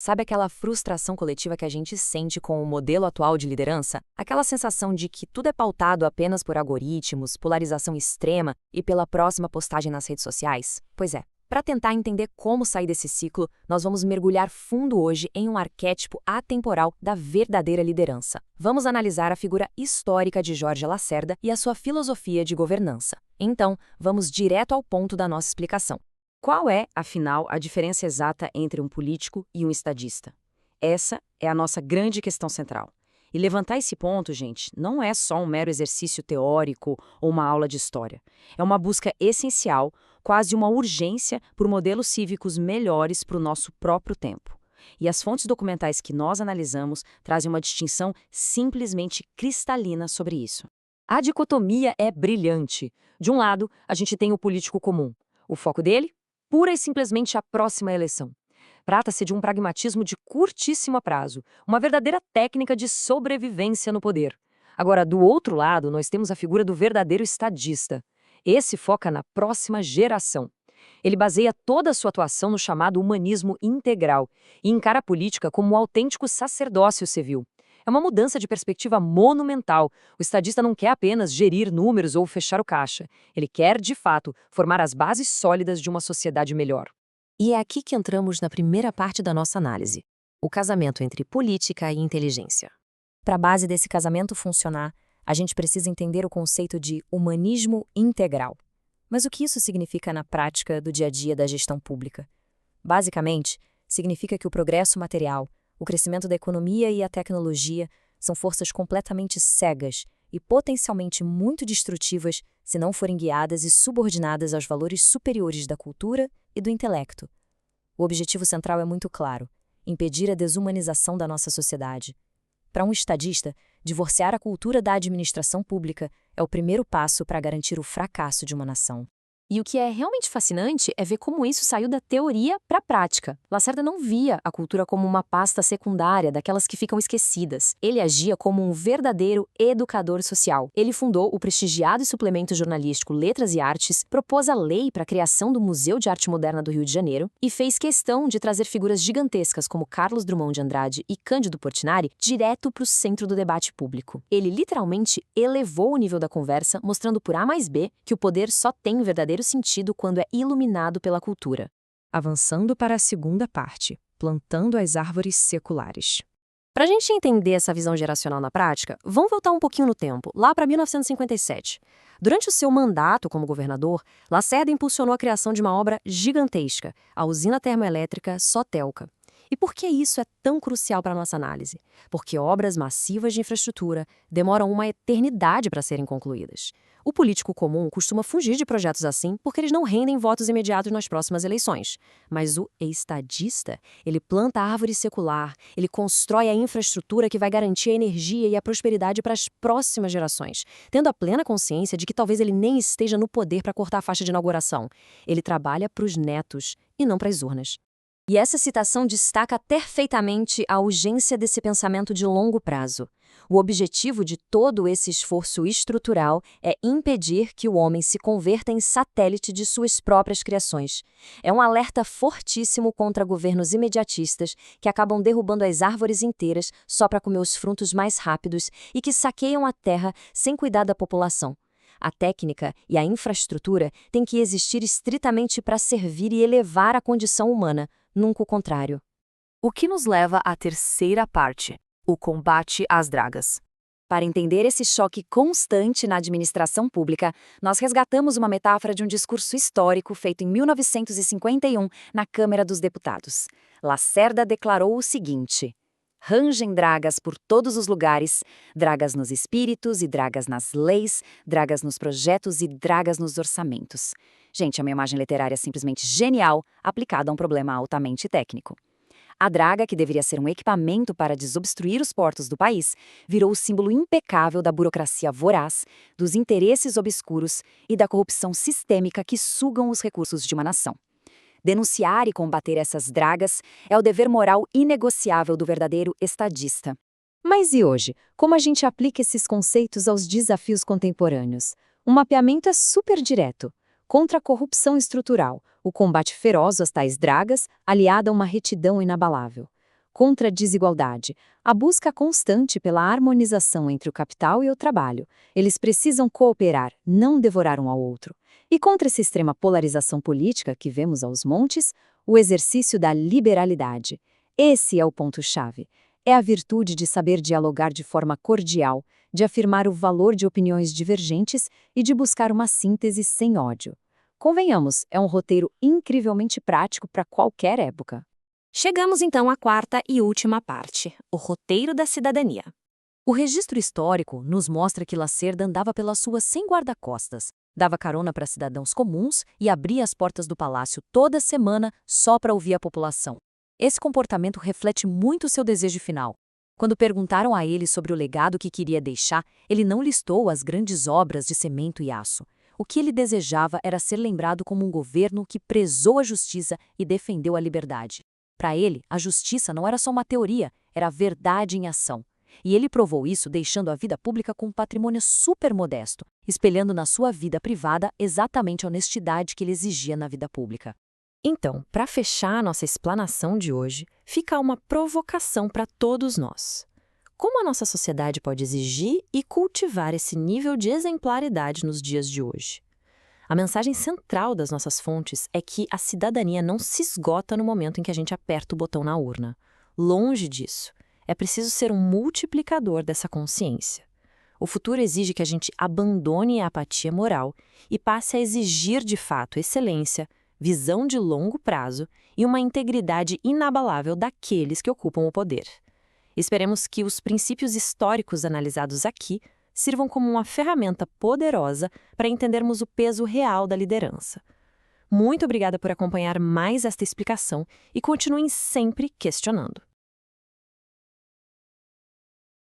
Sabe aquela frustração coletiva que a gente sente com o modelo atual de liderança? Aquela sensação de que tudo é pautado apenas por algoritmos, polarização extrema e pela próxima postagem nas redes sociais? Pois é. Para tentar entender como sair desse ciclo, nós vamos mergulhar fundo hoje em um arquétipo atemporal da verdadeira liderança. Vamos analisar a figura histórica de Jorge Lacerda e a sua filosofia de governança. Então, vamos direto ao ponto da nossa explicação. Qual é, afinal, a diferença exata entre um político e um estadista? Essa é a nossa grande questão central. E levantar esse ponto, gente, não é só um mero exercício teórico ou uma aula de história. É uma busca essencial, quase uma urgência, por modelos cívicos melhores para o nosso próprio tempo. E as fontes documentais que nós analisamos trazem uma distinção simplesmente cristalina sobre isso. A dicotomia é brilhante. De um lado, a gente tem o político comum. O foco dele? Pura e simplesmente a próxima eleição. Trata-se de um pragmatismo de curtíssimo prazo, uma verdadeira técnica de sobrevivência no poder. Agora, do outro lado, nós temos a figura do verdadeiro estadista. Esse foca na próxima geração. Ele baseia toda a sua atuação no chamado humanismo integral e encara a política como um autêntico sacerdócio civil. É uma mudança de perspectiva monumental. O estadista não quer apenas gerir números ou fechar o caixa. Ele quer, de fato, formar as bases sólidas de uma sociedade melhor. E é aqui que entramos na primeira parte da nossa análise: o casamento entre política e inteligência. Para a base desse casamento funcionar, a gente precisa entender o conceito de humanismo integral. Mas o que isso significa na prática do dia a dia da gestão pública? Basicamente, significa que o progresso material, o crescimento da economia e a tecnologia são forças completamente cegas e potencialmente muito destrutivas se não forem guiadas e subordinadas aos valores superiores da cultura e do intelecto. O objetivo central é muito claro: impedir a desumanização da nossa sociedade. Para um estadista, divorciar a cultura da administração pública é o primeiro passo para garantir o fracasso de uma nação. E o que é realmente fascinante é ver como isso saiu da teoria para a prática. Lacerda não via a cultura como uma pasta secundária, daquelas que ficam esquecidas. Ele agia como um verdadeiro educador social. Ele fundou o prestigiado suplemento jornalístico Letras e Artes, propôs a lei para a criação do Museu de Arte Moderna do Rio de Janeiro e fez questão de trazer figuras gigantescas como Carlos Drummond de Andrade e Cândido Portinari direto para o centro do debate público. Ele literalmente elevou o nível da conversa, mostrando por A mais B que o poder só tem verdadeiro sentido quando é iluminado pela cultura. Avançando para a segunda parte, plantando as árvores seculares. Para a gente entender essa visão geracional na prática, vamos voltar um pouquinho no tempo, lá para 1957. Durante o seu mandato como governador, Lacerda impulsionou a criação de uma obra gigantesca, a usina termoelétrica Sotelca. E por que isso é tão crucial para a nossa análise? Porque obras massivas de infraestrutura demoram uma eternidade para serem concluídas. O político comum costuma fugir de projetos assim porque eles não rendem votos imediatos nas próximas eleições. Mas o estadista, ele planta a árvore secular, ele constrói a infraestrutura que vai garantir a energia e a prosperidade para as próximas gerações, tendo a plena consciência de que talvez ele nem esteja no poder para cortar a faixa de inauguração. Ele trabalha para os netos e não para as urnas. E essa citação destaca perfeitamente a urgência desse pensamento de longo prazo. O objetivo de todo esse esforço estrutural é impedir que o homem se converta em satélite de suas próprias criações. É um alerta fortíssimo contra governos imediatistas que acabam derrubando as árvores inteiras só para comer os frutos mais rápidos e que saqueiam a terra sem cuidar da população. A técnica e a infraestrutura têm que existir estritamente para servir e elevar a condição humana, nunca o contrário. O que nos leva à terceira parte: o combate às dragas. Para entender esse choque constante na administração pública, nós resgatamos uma metáfora de um discurso histórico feito em 1951 na Câmara dos Deputados. Lacerda declarou o seguinte: rangem dragas por todos os lugares, dragas nos espíritos e dragas nas leis, dragas nos projetos e dragas nos orçamentos. Gente, é uma imagem literária simplesmente genial, aplicada a um problema altamente técnico. A draga, que deveria ser um equipamento para desobstruir os portos do país, virou o símbolo impecável da burocracia voraz, dos interesses obscuros e da corrupção sistêmica que sugam os recursos de uma nação. Denunciar e combater essas dragas é o dever moral inegociável do verdadeiro estadista. Mas e hoje? Como a gente aplica esses conceitos aos desafios contemporâneos? O mapeamento é super direto. Contra a corrupção estrutural, o combate feroz às tais dragas, aliado a uma retidão inabalável. Contra a desigualdade, a busca constante pela harmonização entre o capital e o trabalho. Eles precisam cooperar, não devorar um ao outro. E contra essa extrema polarização política que vemos aos montes, o exercício da liberalidade. Esse é o ponto-chave. É a virtude de saber dialogar de forma cordial, de afirmar o valor de opiniões divergentes e de buscar uma síntese sem ódio. Convenhamos, é um roteiro incrivelmente prático para qualquer época. Chegamos então à quarta e última parte, o roteiro da cidadania. O registro histórico nos mostra que Lacerda andava pelas ruas sem guarda-costas, dava carona para cidadãos comuns e abria as portas do palácio toda semana só para ouvir a população. Esse comportamento reflete muito seu desejo final. Quando perguntaram a ele sobre o legado que queria deixar, ele não listou as grandes obras de cimento e aço. O que ele desejava era ser lembrado como um governo que prezou a justiça e defendeu a liberdade. Para ele, a justiça não era só uma teoria, era a verdade em ação. E ele provou isso deixando a vida pública com um patrimônio super modesto, espelhando na sua vida privada exatamente a honestidade que ele exigia na vida pública. Então, para fechar a nossa explanação de hoje, fica uma provocação para todos nós. Como a nossa sociedade pode exigir e cultivar esse nível de exemplaridade nos dias de hoje? A mensagem central das nossas fontes é que a cidadania não se esgota no momento em que a gente aperta o botão na urna. Longe disso. É preciso ser um multiplicador dessa consciência. O futuro exige que a gente abandone a apatia moral e passe a exigir de fato excelência, visão de longo prazo e uma integridade inabalável daqueles que ocupam o poder. Esperemos que os princípios históricos analisados aqui sirvam como uma ferramenta poderosa para entendermos o peso real da liderança. Muito obrigada por acompanhar mais esta explicação e continuem sempre questionando.